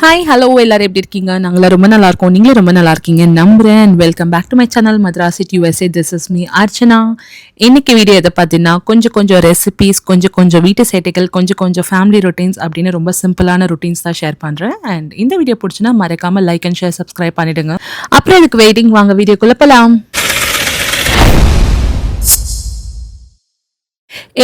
Hi hello எல்லாரும் எப்படி இருக்கீங்க? நாங்கள ரொம்ப நல்லா இருக்கோம். நீங்களும் ரொம்ப நல்லா இருக்கீங்க நம்புறேன். And welcome back to my channel Madras USA. This is me Archana. இன்னைக்கு வீடியோ எதை பார்த்தீங்கன்னா கொஞ்சம் ரெசிபீஸ், கொஞ்சம் வீட்டு சேட்டைகள், கொஞ்சம் ஃபேமிலி ரொட்டீன்ஸ் அப்படின்னு ரொம்ப சிம்பிளான ரொட்டீன்ஸ் தான் ஷேர் பண்ணுறேன். அண்ட் இந்த வீடியோ பிடிச்சினா மறக்காம லைக் அண்ட் ஷேர் சப்ஸ்கிரைப் பண்ணிடுங்க. அப்புறம் இதுக்கு வெயிட்டிங், வாங்க வீடியோக்குள்ள போலாம்.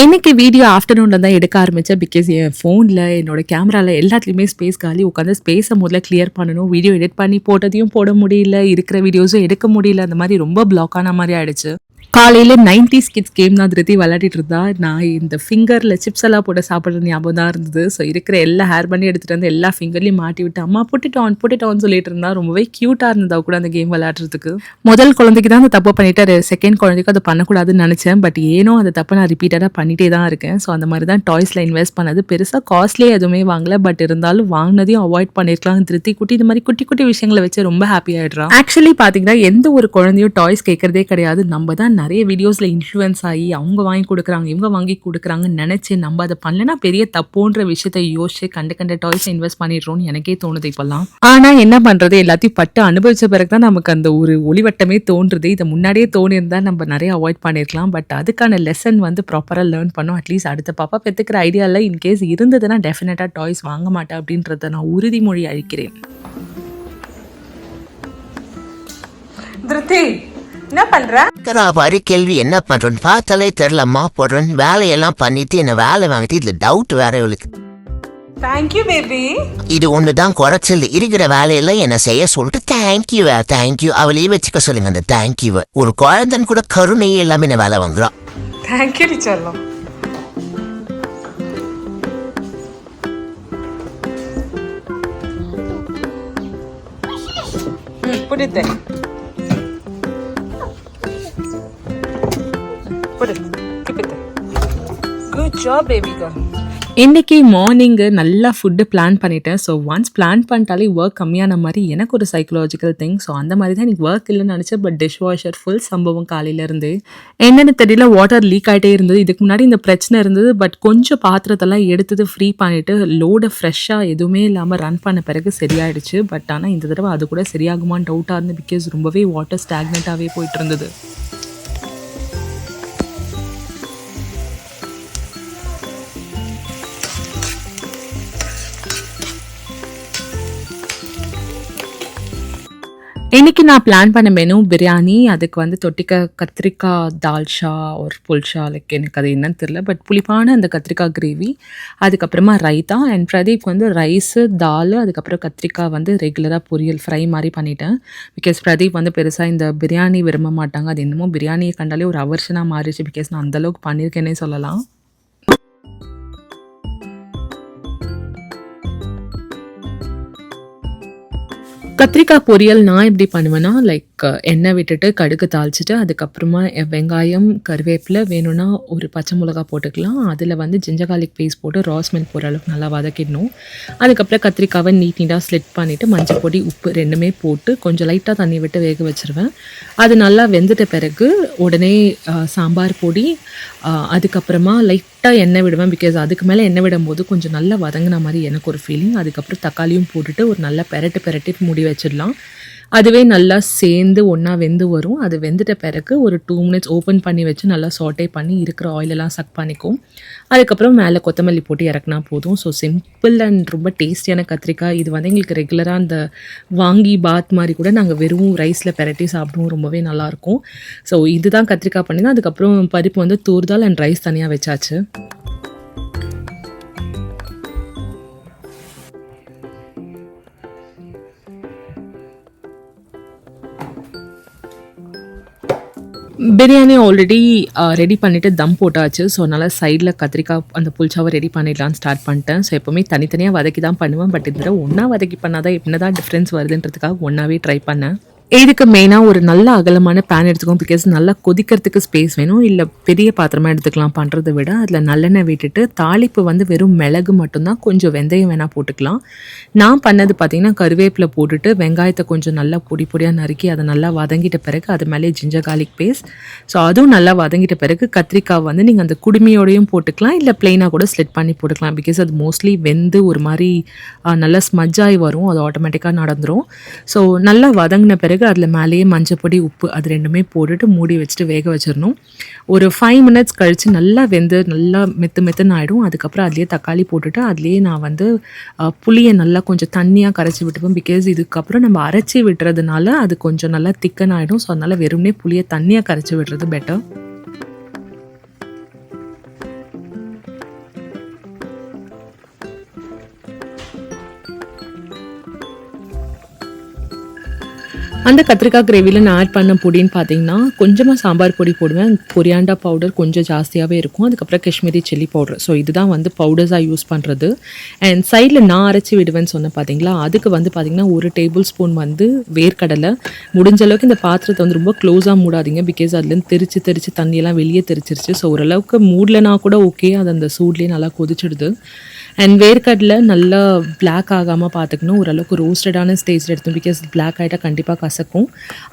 இன்னைக்கு வீடியோ ஆஃப்டர்நூனில் தான் எடுக்க ஆரம்பித்தேன். பிகாஸ் என் ஃபோனில் என்னோட கேமராவில் எல்லாத்துலேயுமே ஸ்பேஸ் காலி. உட்காந்து ஸ்பேஸை முதல்ல கிளியர் பண்ணணும். வீடியோ எடிட் பண்ணி போட்டதையும் போட முடியல, இருக்கிற வீடியோஸும் எடுக்க முடியல. அந்த மாதிரி ரொம்ப பிளாக் ஆன மாதிரி ஆயிடுச்சு. காலையில் 90s கிட்ஸ் கேம் தான் திருத்தி விளையாடிட்டு இருந்தா. நான் இந்த ஃபிங்கரில் சிப்ஸ் எல்லாம் போட்டு சாப்பிட்ற ஞாபகம் தான் இருந்தது. ஸோ இருக்கிற எல்லா ஹேர் பண்ணி எடுத்துகிட்டு வந்து எல்லா ஃபிங்கர்லையும் மாட்டி விட்டு அம்மா புட்டுட்டான் சொல்லிட்டு இருந்தா. ரொம்பவே க்யூட்டாக இருந்ததா கூட அந்த கேம் விளையாடுறதுக்கு. முதல் குழந்தைக்கு தான் அந்த தப்பு பண்ணிட்டு, செகண்ட் குழந்தைக்கு அதை பண்ணக்கூடாதுன்னு நினச்சேன். பட் ஏனோ அந்த தப்பை நான் ரிப்பீட்டடாக பண்ணிகிட்டே தான் இருக்கேன். ஸோ அந்த மாதிரி தான் டாய்ஸில் இன்வெஸ்ட் பண்ணது. பெருசாக காஸ்ட்லியே எதுவுமே வாங்கல. பட் இருந்தாலும் வாங்கினதையும் அவாய்ட் பண்ணியிருக்கலாம். திருத்தி இந்த மாதிரி குட்டி விஷயங்களை வச்சு ரொம்ப ஹாப்பி ஆகிடுறான். ஆக்சுவலி பார்த்தீங்கன்னா எந்த ஒரு குழந்தையும் டாய்ஸ் கேட்கறதே கிடையாது. நம்ம தான் நிறைய வீடியோஸில் இன்ஃப்ளூயன்ஸ் ஆகி அவங்க வாங்கி கொடுக்குறாங்க, இவங்க வாங்கி கொடுக்குறாங்கன்னு நினச்சி நம்ம அதை பண்ணலன்னா பெரிய தப்போன்ற விஷயத்தை யோசிச்சு கண்ட டாய்ஸ் இன்வெஸ்ட் பண்ணிடுறோம்னு எனக்கே தோணுது இப்போல்லாம். ஆனால் என்ன பண்ணுறது, எல்லாத்தையும் பட்டு அனுபவிச்ச பிறகு தான் நமக்கு அந்த ஒரு ஒளிவட்டமே தோன்றுது. இதை முன்னாடியே தோணியிருந்தால் நம்ம நிறைய அவாய்ட் பண்ணியிருக்கலாம். பட் அதுக்கான லெசன் வந்து ப்ராப்பராக லேர்ன் பண்ணோம். அட்லீஸ்ட் அடுத்த பாப்பா பெற்றுக்கிற ஐடியாவில் இன்கேஸ் இருந்ததுன்னா டெஃபினட்டாக டாய்ஸ் வாங்க மாட்டேன் அப்படின்றத நான் உறுதிமொழி அளிக்கிறேன். என்ன பண்ற? பாரு கேள்வி என்ன பண்றேன்னு பார்த்தாலே தெரியலம்மா போடுறேன். வேலையெல்லாம் பண்ணிட்டு என்ன வேலை வாங்கிட்டு இதுல டவுட் வேற இவளுக்கு. Thank you baby. இது ஒண்ணுதான் குறைச்சல். இருக்கிற வேலையெல்லாம் என்ன செய்ய சொல்லிட்டு தேங்க்யூ அவளையே வச்சுக்க சொல்லுங்க. அந்த தேங்க்யூ ஒரு குழந்தைன்னு கூட கருணை எல்லாமே என்ன வேலை வாங்குறான். தேங்க்யூ சொல்லலாம். புரியுது. Good job, baby girl. இன்றைக்கி மார்னிங்கு நல்லா ஃபுட்டு பிளான் பண்ணிட்டேன். ஸோ ஒன்ஸ் பிளான் பண்ணிட்டாலே ஒர்க் கம்மியான மாதிரி எனக்கு ஒரு சைக்கலாஜிக்கல் திங். ஸோ அந்த மாதிரி தான் எனக்கு ஒர்க் இல்லைன்னு நினச்சேன். பட் டிஷ் வாஷர் ஃபுல் சம்பவம் காலையிலேருந்து என்னென்னு தெரியல, வாட்டர் லீக் ஆகிட்டே இருந்தது. இதுக்கு முன்னாடி இந்த பிரச்சனை இருந்தது. பட் கொஞ்சம் பாத்திரத்தெல்லாம் எடுத்தது ஃப்ரீ பண்ணிவிட்டு லோடை ஃப்ரெஷ்ஷாக எதுவுமே இல்லாமல் ரன் பண்ண பிறகு சரியாயிடுச்சு. பட் ஆனால் இந்த தடவை அது கூட சரியாகுமான்னு டவுட்டாக இருந்து. பிகாஸ் ரொம்பவே வாட்டர் ஸ்டாக்னட்டாகவே போயிட்டு இருந்தது. இன்றைக்கி நான் பிளான் பண்ண மெனு பிரியாணி. அதுக்கு வந்து தொட்டிக்க கத்திரிக்காய் தால்ஷா ஒரு புல்ஷா, லைக் எனக்கு அது என்னன்னு தெரில. பட் புளிப்பான அந்த கத்திரிக்காய் கிரேவி, அதுக்கப்புறமா ரைத்தா. அண்ட் பிரதீப் வந்து ரைஸு தால், அதுக்கப்புறம் கத்திரிக்காய் வந்து ரெகுலராக பொரியல் ஃப்ரை மாதிரி பண்ணிட்டேன். பிகாஸ் பிரதீப் வந்து பெருசாக இந்த பிரியாணி விரும்ப மாட்டாங்க. அது என்னமோ பிரியாணியை கண்டாலே ஒரு அவர்ஷனாக மாறிடுச்சு. பிகாஸ் நான் அந்தளவுக்கு பண்ணியிருக்கேன்னே சொல்லலாம். கத்திரிக்காய் பொரியல் நான் எப்படி பண்ணுவேன்னா, லைக் எண்ணெய் விட்டுட்டு கடுகு தாளிச்சிட்டு அதுக்கப்புறமா வெங்காயம் கருவேப்பிலை வேணும்னா ஒரு பச்சை மிளகா போட்டுக்கலாம். அதில் வந்து ஜிஞ்சர் கார்லிக் பேஸ்ட் போட்டு ரா ஸ்மெல் போகிற அளவுக்கு நல்லா வதக்கிடணும். அதுக்கப்புறம் கத்திரிக்காவை நீட்டாக ஸ்லிட் பண்ணிவிட்டு மஞ்சள் பொடி உப்பு ரெண்டுமே போட்டு கொஞ்சம் லைட்டாக தண்ணி விட்டு வேக வச்சுருவேன். அது நல்லா வெந்துட்ட பிறகு உடனே சாம்பார் பொடி, அதுக்கப்புறமா லைட்டாக எண்ணெய் விடுவேன். பிகாஸ் அதுக்கு மேலே எண்ணெய் விடும்போது கொஞ்சம் நல்லா வதங்கின மாதிரி எனக்கு ஒரு ஃபீலிங். அதுக்கப்புறம் தக்காளியும் போட்டுட்டு ஒரு நல்லா பெரட்டி மூடி வச்சிடலாம். அதுவே நல்லா சேர்ந்து ஒன்றா வெந்து வரும். அது வெந்துட்ட பிறகு ஒரு 2 minutes ஓப்பன் பண்ணி வச்சு நல்லா சாட்டே பண்ணி இருக்கிற ஆயிலெல்லாம் சக் பண்ணிக்கும். அதுக்கப்புறம் மேலே கொத்தமல்லி போட்டு இறக்குனா போதும். ஸோ சிம்பிள் அண்ட் ரொம்ப டேஸ்டியான கத்திரிக்காய். இது வந்து எங்களுக்கு ரெகுலராக அந்த வாங்கி பாத் மாதிரி கூட நாங்கள் வெறும் ரைஸில் பெரட்டி சாப்பிடுவோம். ரொம்பவே நல்லாயிருக்கும். ஸோ இதுதான் கத்திரிக்காய் பண்ணிதான். அதுக்கப்புறம் பருப்பு வந்து தூர்தால் அண்ட் ரைஸ் தனியாக வச்சாச்சு. பிரியாணி ஆல்ரெடி ரெடி பண்ணிவிட்டு தம் போட்டாச்சு. ஸோ அதனால் சைடில் கத்திரிக்காய் அந்த புல்சாவை ரெடி பண்ணிடலான்னு ஸ்டார்ட் பண்ணிட்டேன். ஸோ எப்போவுமே தனித்தனியாக வதக்கி தான் பண்ணுவேன். பட் இந்த தடவை ஒன்றா வதக்கி பண்ணால் தான் என்ன தான் டிஃப்ரென்ஸ் வருதுன்றதுக்காக ஒன்றாவே ட்ரை பண்ணேன். இதுக்கு மெயினாக ஒரு நல்ல அகலமான பேன் எடுத்துக்கோங்க. பிகாஸ் நல்லா கொதிக்கிறதுக்கு ஸ்பேஸ் வேணும். இல்லை பெரிய பாத்திரமாக எடுத்துக்கலாம் பண்ணுறதை விட. அதில் நல்லெண்ணெய் விட்டுட்டு தாளிப்பு வந்து வெறும் மிளகு மட்டும்தான், கொஞ்சம் வெந்தயம் வேணால் போட்டுக்கலாம். நான் பண்ணது பார்த்திங்கன்னா கருவேப்பிலை போட்டுட்டு வெங்காயத்தை கொஞ்சம் நல்லா பொடி பொடியாக நறுக்கி அதை நல்லா வதங்கிட்ட பிறகு அது மேலே ஜிஞ்சர் கார்லிக் பேஸ்ட். ஸோ அதுவும் நல்லா வதங்கிட்ட பிறகு கத்திரிக்காய் வந்து நீங்கள் அந்த குடுமையோடையும் போட்டுக்கலாம், இல்லை ப்ளெயினாக கூட ஸ்லிட் பண்ணி போட்டுக்கலாம். பிகாஸ் அது மோஸ்ட்லி வெந்து ஒரு மாதிரி நல்லா ஸ்மஜ்ஜாகி வரும், அது ஆட்டோமேட்டிக்காக நடந்துடும். ஸோ நல்லா வதங்கின பிறகு அதில் மேலேயே மஞ்சப்பொடி உப்பு அது ரெண்டுமே போட்டுட்டு மூடி வச்சுட்டு வேக வச்சிடணும். ஒரு 5 minutes கழித்து நல்லா வெந்து நல்லா மெத்துன்னு ஆகிடும். அதுக்கப்புறம் அதுலேயே தக்காளி போட்டுட்டு அதுலேயே நான் வந்து புளியை நல்லா கொஞ்சம் தண்ணியாக கரைச்சி விட்டுப்பேன். பிகாஸ் இதுக்கப்புறம் நம்ம அரைச்சி விட்டுறதுனால அது கொஞ்சம் நல்லா திக்கன் ஆகிடும். ஸோ அதனால் வெறுமனே புளியை தண்ணியாக கரைச்சி விடுறது பெட்டர். அந்த கத்திரிக்காய் கிரேவியில் நான் ஆட் பண்ண பொடின்னு பார்த்தீங்கன்னா கொஞ்சமாக சாம்பார் பொடி போடுவேன், கொரியாண்டா பவுடர் கொஞ்சம் ஜாஸ்தியாகவே இருக்கும், அதுக்கப்புறம் காஷ்மீரி சில்லி பவுடர். ஸோ இதுதான் வந்து பவுடர்ஸாக யூஸ் பண்ணுறது. அண்ட் சைடில் நான் அரைச்சி விடுவேன்னு சொன்னேன் பார்த்தீங்களா, அதுக்கு வந்து பார்த்திங்கன்னா 1 டேபிள் ஸ்பூன் வந்து வேர்க்கடலை. முடிஞ்ச அளவுக்கு இந்த பாத்திரத்தை வந்து ரொம்ப க்ளோஸாக மூடாதீங்க. பிகாஸ் அதுலேருந்து தெரிச்சு தண்ணியெல்லாம் வெளியே தெரிச்சிருச்சு. ஸோ ஓரளவுக்கு மூடலைனா கூட ஓகே, அது அந்த சூட்லேயே நல்லா கொதிச்சிடுது. அண்ட் வேர்க்கடலை நல்லா பிளாக் ஆகாமல் பார்த்துக்கணும், ஓரளவுக்கு ரோஸ்டடான ஸ்டேஜில் எடுத்தோம். பிகாஸ் பிளாக் ஆகிட்டால் கண்டிப்பாக கசக்கும்.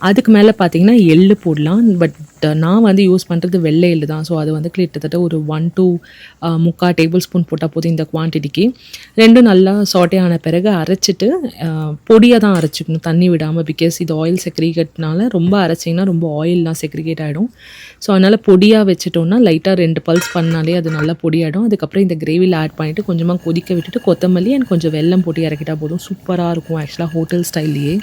அதுக்கு மேலே பார்த்தீங்கன்னா எள்ளு போடலாம், பட் நான் வந்து யூஸ் பண்ணுறது வெள்ளை எள்ளு தான். ஸோ அது வந்து கிட்டத்தட்ட ஒரு 1 to 3/4 டேபிள் ஸ்பூன் போட்டால் போதும் இந்த குவான்டிட்டிக்கு. ரெண்டும் நல்லா சாட்டே ஆன பிறகு அரைச்சிட்டு பொடியாக தான் அரைச்சிக்கணும், தண்ணி விடாமல். பிகாஸ் இது ஆயில் செக்ரிகேட்னால ரொம்ப அரைச்சிங்கன்னா ரொம்ப ஆயில்லாம் செக்ரிகேட் ஆகிடும். ஸோ அதனால் பொடியாக வச்சுட்டோன்னா லைட்டாக 2 பல்ஸ் பண்ணாலே அது நல்லா பொடியாகிடும். அதுக்கப்புறம் இந்த கிரேவியில் ஆட் பண்ணிவிட்டு கொஞ்சமாக கொதிக்க விட்டுட்டு கொத்தமல்லி அண்ட் கொஞ்சம் வெல்லம் போட்டு இறக்கிட்டா போதும். சூப்பராக இருக்கும் ஆக்சுவலாக ஹோட்டல் ஸ்டைல்லையே.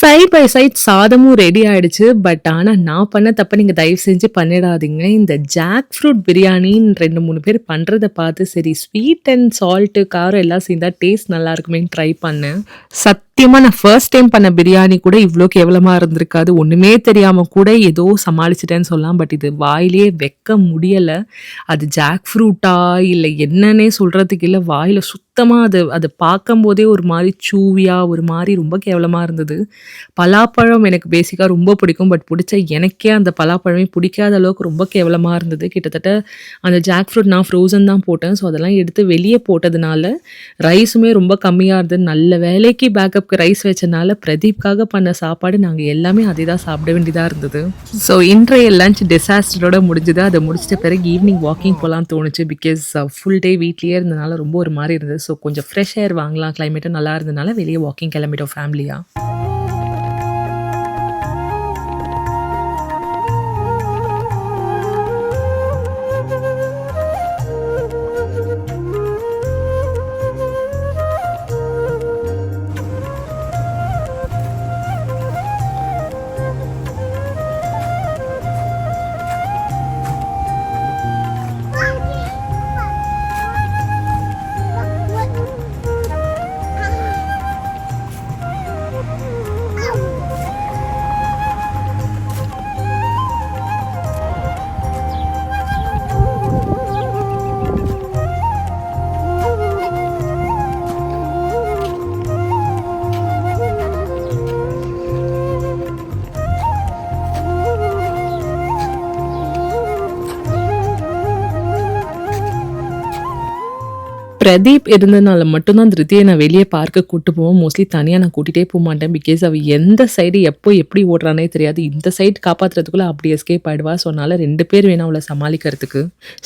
சைட் பை சைட் சாதமும் ரெடி ஆயிடுச்சு. பட் ஆனால் நான் பண்ண தப்ப நீங்கள் தயவு செஞ்சு பண்ணிடாதீங்க. இந்த ஜாக் ஃப்ரூட் பிரியாணின்னு 2-3 பேர் பண்ணுறதை பார்த்து சரி ஸ்வீட் அண்ட் சால்ட்டு காரம் எல்லாம் சேர்ந்தா டேஸ்ட் நல்லா இருக்குமேன்னு ட்ரை பண்ணேன். சத்தியமாக நான் ஃபர்ஸ்ட் டைம் பண்ண பிரியாணி கூட இவ்வளோ கேவலமாக இருந்திருக்காது. ஒன்றுமே தெரியாமல் கூட ஏதோ சமாளிச்சிட்டேன்னு சொல்லலாம். பட் இது வாயிலே வைக்க முடியலை. அது ஜாக் ஃப்ரூட்டா இல்லை என்னன்னே சொல்கிறதுக்கு இல்லை. வாயில் சுத்தமாக அது பார்க்கும்போதே ஒரு மாதிரி சூவியாக ஒரு மாதிரி ரொம்ப கேவலமாக இருந்தது. பலாப்பழம் எனக்கு பேசிக்காக ரொம்ப பிடிக்கும். பட் பிடிச்ச எனக்கே அந்த பலாப்பழமே பிடிக்காத அளவுக்கு ரொம்ப கேவலமாக இருந்தது. கிட்டத்தட்ட அந்த ஜாக் ஃப்ரூட் நான் ஃப்ரோசன் தான் போட்டேன். ஸோ அதெல்லாம் எடுத்து வெளியே போட்டதுனால ரைஸுமே ரொம்ப கம்மியாக இருந்தது. நல்ல வேலைக்கு பேக்கப்க்கு ரைஸ் வச்சனால பிரதீப்காக பண்ண சாப்பாடு நாங்கள் எல்லாமே அதே தான் சாப்பிட வேண்டியதாக இருந்தது. ஸோ இன்றைய லஞ்ச் டிசாஸ்டரோட முடிஞ்சுது. அதை முடிச்சிட்ட பிறகு ஈவினிங் வாக்கிங் போகலான்னு தோணுச்சு. பிகாஸ் ஃபுல் டே வீட்லேயே இருந்ததுனால ரொம்ப ஒரு மாதிரி இருந்தது. ஸோ கொஞ்சம் ஃப்ரெஷ் ஏர் வாங்கலாம், கிளைமேட்டும் நல்லா இருந்ததுனால வெளியே வாக்கிங் கிளம்பிட்டோம் ஃபேமிலியாக. பிரதீப் இருந்ததுனால மட்டும்தான் திருத்தியை நான் வெளியே பார்க்க கூட்டு போவோம். மோஸ்ட்லி தனியாக நான் கூட்டிகிட்டே போக மாட்டேன். பிகாஸ் அவள் எந்த சைடு எப்போ எப்படி ஓடுறானே தெரியாது. இந்த சைடு காப்பாற்றுறதுக்குள்ளே அப்படி எஸ்கேப் ஆகிடுவா. ஸோ அதனால் 2 பேர் வேணும் அவளை சமாளிக்கிறதுக்கு.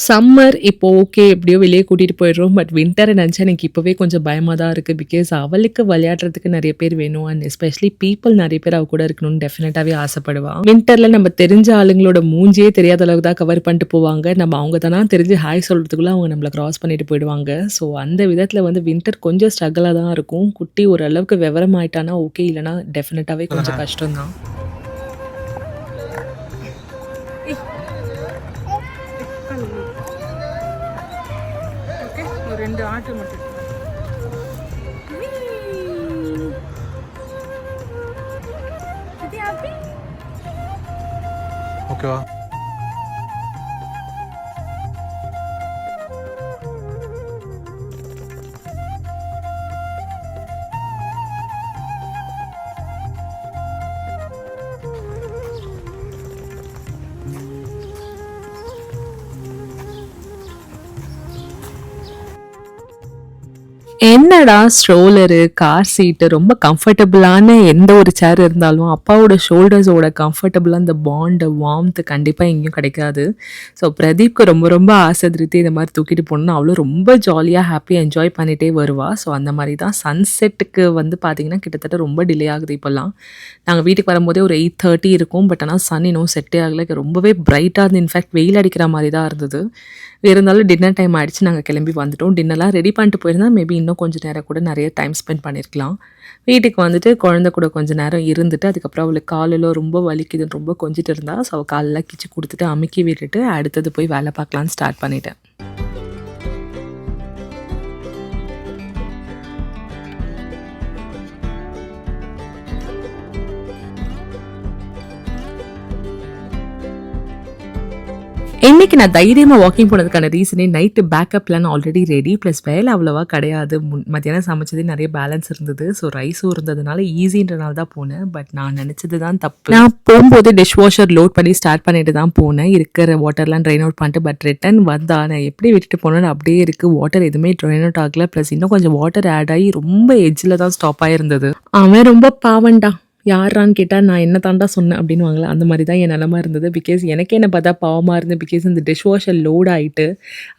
சம்மர் இப்போ ஓகே எப்படியோ வெளியே கூட்டிகிட்டு போயிடுறோம். பட் வின்டரை நினச்சா எனக்கு இப்போவே கொஞ்சம் பயமாக தான் இருக்குது. பிகாஸ் அவளுக்கு விளையாடுறதுக்கு நிறைய பேர் வேணும். அண்ட் எஸ்பெஷலி பீப்புள் நிறைய பேர் அவ கூட இருக்கணும்னு டெஃபினட்டாகவே ஆசைப்படுவா. வின்டரில் நம்ம தெரிஞ்ச ஆளுங்களோட மூஞ்சியே தெரியாத அளவுக்கு தான் கவர் பண்ணிட்டு போவாங்க. நம்ம அவங்க தானே தெரிஞ்சு ஹாய் சொல்கிறதுக்குள்ளே அவங்க நம்மளை க்ராஸ் பண்ணிட்டு போயிடுவாங்க. ஸோ அந்த விதத்தில் வந்து வின்டர் கொஞ்சம் ஸ்ட்ரகிளாக தான் இருக்கும். குட்டி ஓரளவுக்கு விவரம் ஆயிட்டானா ஓகே, இல்லைனா டெஃபினட்டாகவே கொஞ்சம் கஷ்டம்தான். ஒரு 2 ஆட்டு மட்டும் ஓகேவா? என்னடா ஸ்ட்ரோலரு, கார் சீட்டு ரொம்ப கம்ஃபர்டபுளான எந்த ஒரு சேர் இருந்தாலும் அப்பாவோட ஷோல்டர்ஸோட கம்ஃபர்டபுளாக அந்த பாண்டு வார்ம்த்து கண்டிப்பாக எங்கேயும் கிடைக்காது. ஸோ பிரதீப்க்கு ரொம்ப ரொம்ப ஆசை திருத்தி இந்த மாதிரி தூக்கிட்டு போகணுன்னு. அவளும் ரொம்ப ஜாலியாக ஹாப்பியாக என்ஜாய் பண்ணிகிட்டே வருவா. ஸோ அந்த மாதிரி தான் சன்செட்டுக்கு வந்து பார்த்திங்கன்னா கிட்டத்தட்ட ரொம்ப டிலே ஆகுது இப்போல்லாம். நாங்கள் வீட்டுக்கு வரும்போதே ஒரு 8:30 இருக்கும். பட் ஆனால் சன் இன்னும் செட்டே ஆகலை. ரொம்பவே பிரைட்டாக இருந்து இன்ஃபேக்ட் வெயில் அடிக்கிற மாதிரி தான் இருந்தது. இருந்தாலும் டின்னர் டைம் ஆகிடுச்சு. நாங்கள் கிளம்பி வந்துட்டோம். டின்னர்லாம் ரெடி பண்ணிட்டு போயிருந்தா மேபி இன்னும் கொஞ்சம் நேரம் கூட நிறைய டைம் ஸ்பெண்ட் பண்ணியிருக்கலாம். வீட்டுக்கு வந்துட்டு குழந்தை கூட கொஞ்சம் நேரம் இருந்துட்டு அதுக்கப்புறம் அவளுக்கு காலில் ரொம்ப வலிக்குதுன்னு ரொம்ப கொஞ்சிட்டு இருந்தா. ஸோ அவள் காலெல்லாம் கிச்சு கொடுத்துட்டு அமுக்கி விட்டுட்டு அடுத்தது போய் வேலை பார்க்கலான்னு ஸ்டார்ட் பண்ணிட்டேன். இன்னைக்கு நான் தைரியமாக வாக்கிங் போனதுக்கான ரீசனே night backup plan already ready. Plus வேலை அவ்வளோவா கிடையாது. மத்தியானம் சமைச்சதே நிறைய பேலன்ஸ் இருந்தது. ஸோ ரைஸும் இருந்ததுனால ஈஸின்றனால தான் போனேன். பட் நான் நினச்சது தான் தப்பு. நான் போகும்போது டிஷ் வாஷர் லோட் பண்ணி ஸ்டார்ட் பண்ணிட்டு தான் போனேன். இருக்கிற வாட்டர்லாம் ட்ரைன் அவுட் பண்ணிட்டு. பட் ரிட்டன் வந்தா நான் எப்படி விட்டுட்டு போனேன்னு அப்படியே இருக்குது. வாட்டர் எதுவுமே ட்ரைன் அவுட் ஆகலை. ப்ளஸ் இன்னும் கொஞ்சம் வாட்டர் ஆட் ஆகி ரொம்ப எட்ஜில் தான் ஸ்டாப் ஆகிருந்தது. அவன் ரொம்ப பாவண்டா. யாரான்னு கேட்டால் நான் என்ன தாண்டா சொன்னேன் அப்படின்னு வாங்கலாம். அந்த மாதிரி தான் என் நிலமா இருந்தது. பிகாஸ் எனக்கே என்ன பார்த்தா பாவமாக இருந்தது. பிகாஸ் இந்த டிஷ் வாஷர் லோட் ஆகிட்டு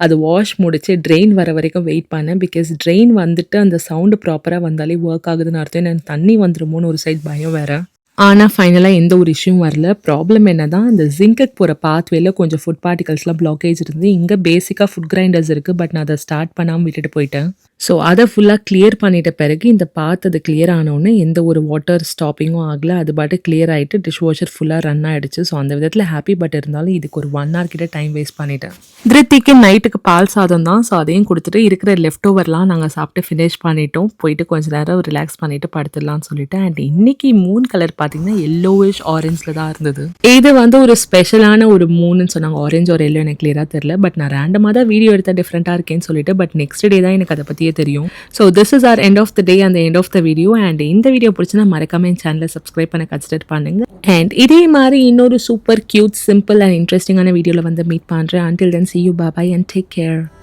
அது வாஷ் முடிச்சு ட்ரெயின் வர வரைக்கும் வெயிட் பண்ணேன். பிகாஸ் ட்ரெயின் வந்துட்டு அந்த சவுண்டு ப்ராப்பராக வந்தாலே ஒர்க் ஆகுதுன்னு அர்த்தம். எனக்கு தண்ணி வந்துடுமோன்னு ஒரு சைட் பயம் வேறு. ஆனால் ஃபைனலாக எந்த ஒரு இஷ்யூவும் வரல. ப்ராப்ளம் என்ன தான் இந்த ஜிங்குக்கு போகிற பாத்வேல கொஞ்சம் ஃபுட் பார்ட்டிகல்ஸ்லாம் பிளாக்கேஜ் இருந்து. இங்கே பேசிக்காக ஃபுட் கிரைண்டர்ஸ் இருக்குது. பட் நான் அதை ஸ்டார்ட் பண்ணாமல் விட்டுட்டு போயிட்டேன். ஸோ அதை ஃபுல்லாக கிளியர் பண்ணிட்ட பிறகு இந்த பாத் அது கிளியர் ஆனோடனே எந்த ஒரு வாட்டர் ஸ்டாப்பிங்கும் ஆகலை. அது பாட்டு கிளியர் ஆகிட்டு டிஷ் வாஷர் ஃபுல்லாக ரன் ஆகிடுச்சு. ஸோ அந்த விதத்தில் ஹாப்பி. பட் இருந்தாலும் இதுக்கு ஒரு 1 hour கிட்ட டைம் வேஸ்ட் பண்ணிட்டேன். திருத்திக்கு நைட்டுக்கு பால் சாதம் தான். ஸோ அதையும் கொடுத்துட்டு இருக்கிற லெஃப்ட் ஓவர்லாம் நாங்கள் சாப்பிட்டு ஃபினிஷ் பண்ணிட்டோம். போயிட்டு கொஞ்சம் நேரம் ரிலாக்ஸ் பண்ணிட்டு படுத்துடலாம்னு சொல்லிட்டு. அண்ட் இன்னைக்கு மூன் கலர் பார்த்தீங்கன்னா எல்லோவிஷ் ஆரஞ்சில் தான் இருந்தது. இது வந்து ஒரு ஸ்பெஷலான ஒரு மூணுன்னு சொன்னாங்க. ஆரஞ்சு ஒரு எல்லோ எனக்கு கிளியராக தெரியல. பட் நான் ரேண்டமாக தான் வீடியோ எடுத்தால் டிஃப்ரெண்ட்டாக இருக்கேன்னு சொல்லிட்டு. பட் நெக்ஸ்ட் டே தான் எனக்கு அதை பற்றியே தெரியும். So this is our end of the day and end of the video. And இந்த வீடியோ பிடிச்சினா மறக்காம என் சேனலை சப்ஸ்கிரைப் பண்ண கன்சிடர் பண்ணுங்க. அண்ட் இதே மாதிரி இன்னொரு சூப்பர் கியூட் சிம்பிள் அண்ட் இன்ட்ரெஸ்டிங்கான வீடியோவில் வந்து மீட் பண்ணுறேன். until then see you, bye bye and take care.